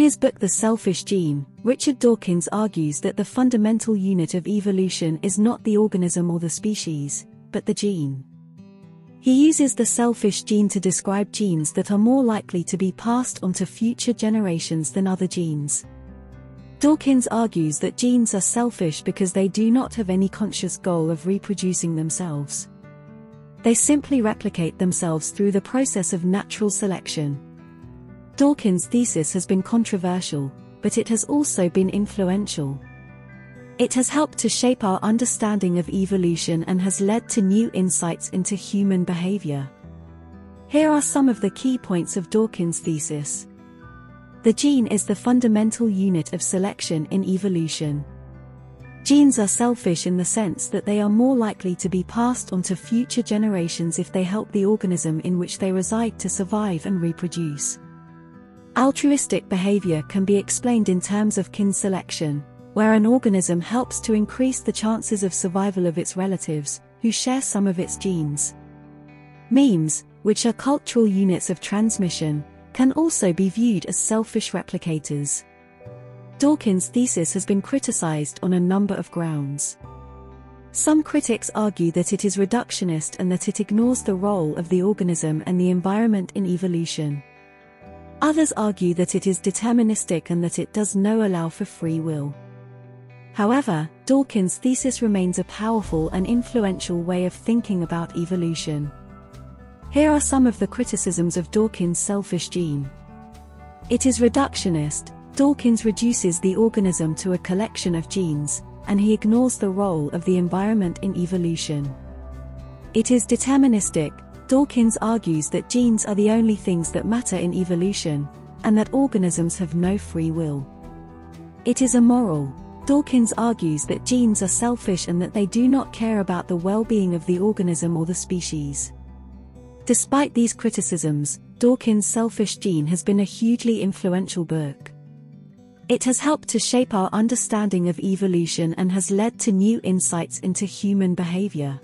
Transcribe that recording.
his book The Selfish Gene, Richard Dawkins argues that the fundamental unit of evolution is not the organism or the species, but the gene. He uses the selfish gene to describe genes that are more likely to be passed on to future generations than other genes. Dawkins argues that genes are selfish because they do not have any conscious goal of reproducing themselves. They simply replicate themselves through the process of natural selection. Dawkins' thesis has been controversial, but it has also been influential. It has helped to shape our understanding of evolution and has led to new insights into human behavior. Here are some of the key points of Dawkins' thesis. The gene is the fundamental unit of selection in evolution. Genes are selfish in the sense that they are more likely to be passed on to future generations if they help the organism in which they reside to survive and reproduce. Altruistic behavior can be explained in terms of kin selection, where an organism helps to increase the chances of survival of its relatives, who share some of its genes. Memes, which are cultural units of transmission, can also be viewed as selfish replicators. Dawkins' thesis has been criticized on a number of grounds. Some critics argue that it is reductionist and that it ignores the role of the organism and the environment in evolution. Others argue that it is deterministic and that it does not allow for free will. However, Dawkins' thesis remains a powerful and influential way of thinking about evolution. Here are some of the criticisms of Dawkins' selfish gene. It is reductionist. Dawkins reduces the organism to a collection of genes, and he ignores the role of the environment in evolution. It is deterministic. Dawkins argues that genes are the only things that matter in evolution, and that organisms have no free will. It is immoral. Dawkins argues that genes are selfish and that they do not care about the well-being of the organism or the species. Despite these criticisms, Dawkins' Selfish Gene has been a hugely influential book. It has helped to shape our understanding of evolution and has led to new insights into human behavior.